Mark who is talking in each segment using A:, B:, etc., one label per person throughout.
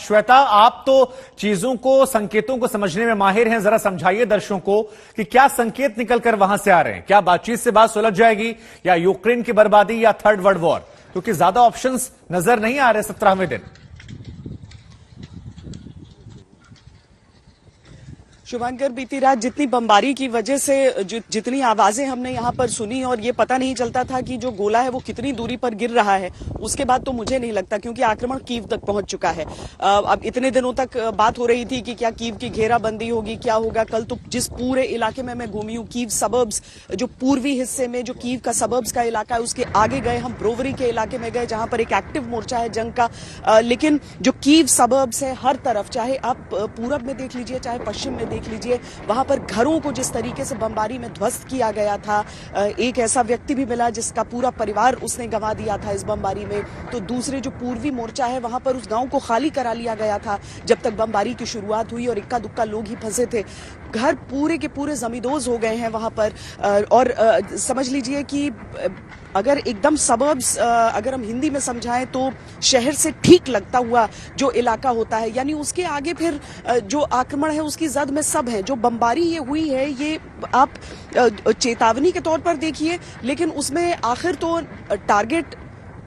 A: श्वेता, आप तो चीजों को, संकेतों को समझने में माहिर हैं, जरा समझाइए दर्शकों को कि क्या संकेत निकलकर वहां से आ रहे हैं। क्या बातचीत से बात सुलझ जाएगी, या यूक्रेन की बर्बादी, या थर्ड वर्ल्ड वॉर? क्योंकि ज्यादा ऑप्शंस नजर नहीं आ रहे 17वें दिन।
B: शुभंकर, बीती रात जितनी बमबारी की वजह से जितनी आवाजें हमने यहाँ पर सुनी और ये पता नहीं चलता था कि जो गोला है वो कितनी दूरी पर गिर रहा है, उसके बाद तो मुझे नहीं लगता, क्योंकि आक्रमण कीव तक पहुंच चुका है। अब इतने दिनों तक बात हो रही थी कि क्या कीव की घेराबंदी होगी, क्या होगा। कल तो जिस पूरे इलाके में मैं घूमी हूँ, कीव सबर्ब्स, जो पूर्वी हिस्से में जो कीव का सबर्ब्स का इलाका है, उसके आगे गए हम, ब्रोवरी के इलाके में गए जहां पर एक एक्टिव मोर्चा है जंग का। लेकिन जो कीव सबर्ब्स है, हर तरफ, चाहे आप पूरब में देख लीजिए, चाहे पश्चिम में देख लीजिए, वहां पर घरों को जिस तरीके से बमबारी में ध्वस्त किया गया था। एक ऐसा व्यक्ति भी मिला जिसका पूरा परिवार उसने गंवा दिया था इस बमबारी में। तो दूसरे जो पूर्वी मोर्चा है, वहां पर उस गांव को खाली करा लिया गया था जब तक बमबारी की शुरुआत हुई, और इक्का दुक्का लोग ही फंसे थे। घर पूरे के पूरे जमींदोज हो गए हैं वहां पर। और समझ लीजिए कि अगर एकदम सबर्ब्स, अगर हम हिंदी में समझाएं तो शहर से ठीक लगता हुआ जो इलाका होता है, यानी उसके आगे फिर जो आक्रमण है उसकी जद में सब है। जो बमबारी ये हुई है, ये आप चेतावनी के तौर पर देखिए, लेकिन उसमें आखिर तो टारगेट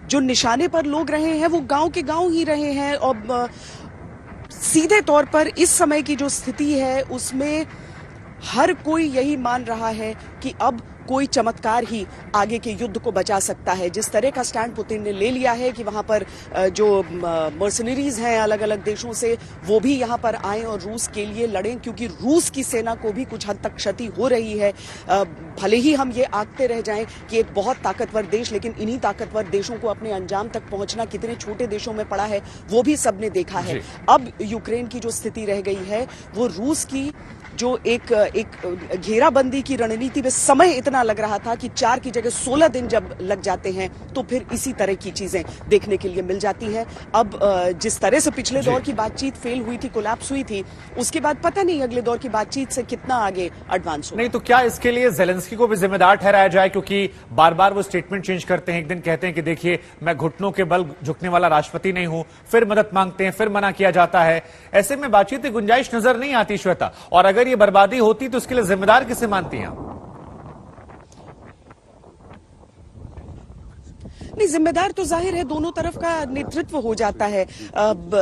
B: जो निशाने पर लोग रहे हैं वो गांव के गांव ही रहे हैं। और सीधे तौर पर इस समय की जो स्थिति है उसमें हर कोई यही मान रहा है कि अब कोई चमत्कार ही आगे के युद्ध को बचा सकता है। जिस तरह का स्टैंड पुतिन ने ले लिया है कि वहां पर जो मर्सनरीज हैं अलग अलग देशों से, वो भी यहां पर आए और रूस के लिए लड़ें, क्योंकि रूस की सेना को भी कुछ हद तक क्षति हो रही है। भले ही हम ये आंकते रह जाएं कि एक बहुत ताकतवर देश, लेकिन इन्हीं ताकतवर देशों को अपने अंजाम तक पहुंचना कितने छोटे देशों में पड़ा है वो भी सबने देखा है। अब यूक्रेन की जो स्थिति रह गई है वो रूस की जो एक घेराबंदी की रणनीति में समय इतना लग रहा था कि 4 की जगह 16 दिन जब लग जाते हैं तो फिर इसी तरह की चीजें देखने के लिए मिल जाती हैं। अब जिस तरह से पिछले दौर की बातचीत फेल हुई थी, कोलैप्स हुई थी, उसके बाद पता नहीं अगले दौर की बातचीत से कितना आगे एडवांस हो।
A: नहीं तो क्या इसके लिए ज़ेलेंस्की को भी जिम्मेदार ठहराया जाए? क्योंकि बार बार वो स्टेटमेंट चेंज करते हैं। एक दिन कहते हैं कि देखिए मैं घुटनों के बल झुकने वाला राष्ट्रपति नहीं हूं, फिर मदद मांगते हैं, फिर मना किया जाता है। ऐसे में बातचीत की गुंजाइश नजर नहीं आती श्वेता। और अगर ये बर्बादी होती तो उसके लिए जिम्मेदार किसे मानती हैं आप?
B: नहीं, जिम्मेदार तो जाहिर है दोनों तरफ का नेतृत्व हो जाता है।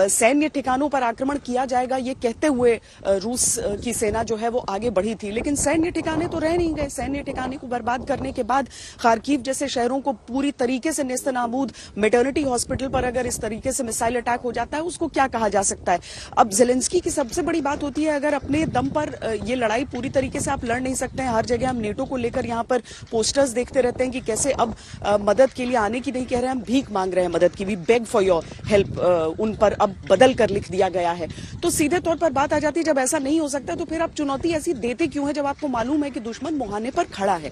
B: सैन्य ठिकानों पर आक्रमण किया जाएगा ये कहते हुए रूस की सेना जो है वो आगे बढ़ी थी, लेकिन सैन्य ठिकाने तो रह नहीं गए। सैन्य ठिकाने को बर्बाद करने के बाद खार्किव जैसे शहरों को पूरी तरीके से नेस्तनाबूद, मैटरनिटी हॉस्पिटल पर अगर इस तरीके से मिसाइल अटैक हो जाता है उसको क्या कहा जा सकता है। अब ज़ेलेंस्की की सबसे बड़ी बात होती है, अगर अपने दम पर ये लड़ाई पूरी तरीके से आप लड़ नहीं सकते हैं। हर जगह हम नेटो को लेकर यहाँ पर पोस्टर्स देखते रहते हैं कि कैसे अब मदद के लिए आने की नहीं कह रहे हैं, हम भीख मांग रहे हैं मदद की, भी बेग फॉर योर हेल्प, उन पर अब बदल कर लिख दिया गया है। तो सीधे तौर पर बात आ जाती है, जब ऐसा नहीं हो सकता तो फिर आप चुनौती ऐसी देते क्यों है जब आपको मालूम है कि दुश्मन मुहाने पर खड़ा है।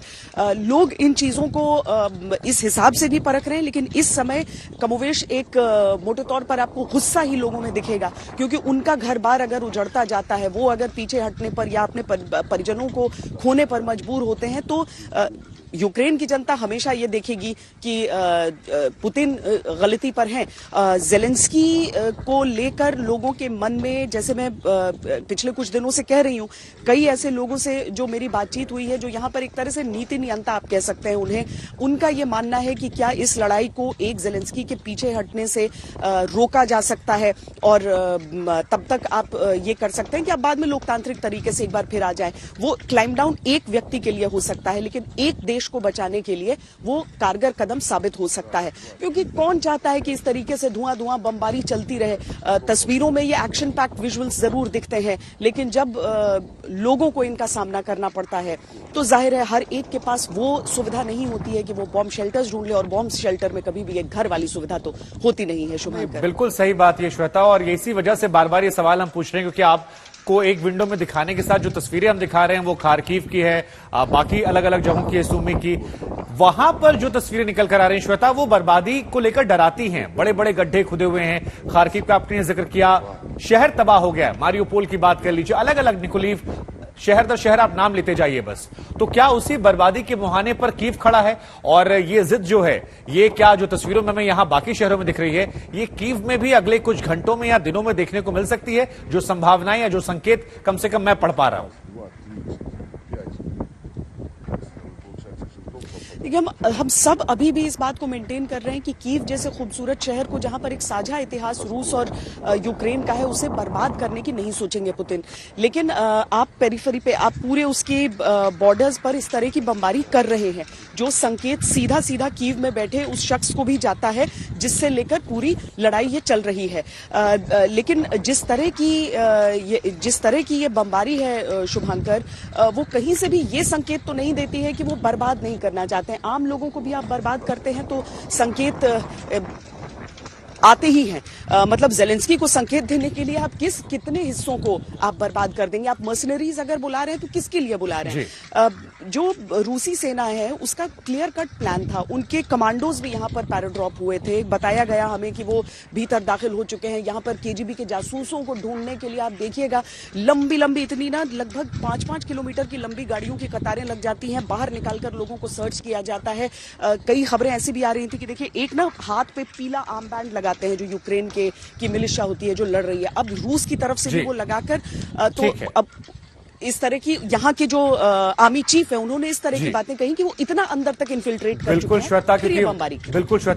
B: लोग इन चीजों को इस हिसाब से भी परख रहे हैं, लेकिन इस समय कमोवेश एक मोटे तौर पर आपको गुस्सा ही लोगों में दिखेगा, क्योंकि उनका घर बार अगर उजड़ता जाता है, वो अगर पीछे हटने पर या अपने परिजनों को खोने पर मजबूर होते हैं, तो यूक्रेन की जनता हमेशा ये देखेगी कि पुतिन गलती पर हैं। ज़ेलेंस्की को लेकर लोगों के मन में, जैसे मैं पिछले कुछ दिनों से कह रही हूं, कई ऐसे लोगों से जो मेरी बातचीत हुई है, जो यहां पर एक तरह से नीति नियंता आप कह सकते हैं उन्हें, उनका ये मानना है कि क्या इस लड़ाई को एक ज़ेलेंस्की के पीछे हटने से रोका जा सकता है, और तब तक आप ये कर सकते हैं कि आप बाद में लोकतांत्रिक तरीके से एक बार फिर आ जाए। वो क्लाइम डाउन एक व्यक्ति के लिए हो सकता है, लेकिन एक देश को बचाने के लिए वो कारगर कदम साबित हो सकता है, क्योंकि कौन चाहता है कि इस तरीके से धुआं धुआं बमबारी चलती रहे। तस्वीरों में ये एक्शन पैक्ड विजुअल्स जरूर दिखते हैं, लेकिन जब लोगों को इनका सामना करना पड़ता है तो जाहिर है हर एक के पास वो सुविधा नहीं होती है कि वो बॉम्ब शेल्टर्स ढूंढ ले, और बॉम्ब शेल्टर में कभी भी एक घर वाली सुविधा तो होती नहीं है। शुभंकर,
A: बिल्कुल सही बात ये श्वेता, और इसी वजह से बार बार ये सवाल हम पूछ रहे हैं, क्योंकि आप को एक विंडो में दिखाने के साथ जो तस्वीरें हम दिखा रहे हैं वो खार्किव की है, बाकी अलग अलग जगहों की है, सूमी की। वहां पर जो तस्वीरें निकल कर आ रही हैं श्वेता, वो बर्बादी को लेकर डराती हैं। बड़े बड़े गड्ढे खुदे हुए हैं। खार्किव का आपने जिक्र किया, शहर तबाह हो गया है। मारियोपोल की बात कर लीजिए, अलग अलग निकोलीव, शहर दर शहर आप नाम लेते जाइए बस। तो क्या उसी बर्बादी के मुहाने पर कीव खड़ा है? और ये जिद जो है, ये क्या जो तस्वीरों में हमें यहां बाकी शहरों में दिख रही है, ये कीव में भी अगले कुछ घंटों में या दिनों में देखने को मिल सकती है? जो संभावनाएं या जो संकेत कम से कम मैं पढ़ पा रहा हूं।
B: देखिए, हम सब अभी भी इस बात को मेंटेन कर रहे हैं कि कीव जैसे खूबसूरत शहर को, जहां पर एक साझा इतिहास रूस और यूक्रेन का है, उसे बर्बाद करने की नहीं सोचेंगे पुतिन। लेकिन आप पेरिफेरी पे, आप पूरे उसके बॉर्डर्स पर इस तरह की बमबारी कर रहे हैं, जो संकेत सीधा सीधा कीव में बैठे उस शख्स को भी जाता है जिससे लेकर पूरी लड़ाई ये चल रही है। लेकिन जिस तरह की ये बमबारी है शुभांकर, वो कहीं से भी ये संकेत तो नहीं देती है कि वो बर्बाद नहीं करना चाहते हैं। आम लोगों को भी आप बर्बाद करते हैं तो संकेत आते ही हैं। मतलब जेलेंस्की को संकेत देने के लिए आप कितने हिस्सों को आप बर्बाद कर देंगे? आप मर्सनरीज अगर बुला रहे हैं तो किसके लिए बुला रहे हैं? जो रूसी सेना है उसका क्लियर कट प्लान था। उनके कमांडोज भी यहाँ पर पैराड्रॉप हुए थे। बताया गया हमें कि वो भीतर दाखिल हो चुके हैं। यहाँ पर केजीबी के जासूसों को ढूंढने के लिए आप देखिएगा, लंबी लंबी, इतनी ना, लगभग 5-5 किलोमीटर की लंबी गाड़ियों की कतारें लग जाती हैं। बाहर निकालकर लोगों को सर्च किया जाता है। कई खबरें ऐसी भी आ रही थी कि देखिए, एक ना हाथ पे पीला आर्म बैंड लगाते हैं जो यूक्रेन की मिलिशिया होती है जो लड़ रही है। अब रूस की तरफ से भी वो लगाकर तो अब इस तरह की यहाँ के जो आर्मी चीफ है उन्होंने इस तरह की बातें कही कि वो इतना अंदर तक इन्फिल्ट्रेट कर चुके हैं।
A: बिल्कुल श्वेता,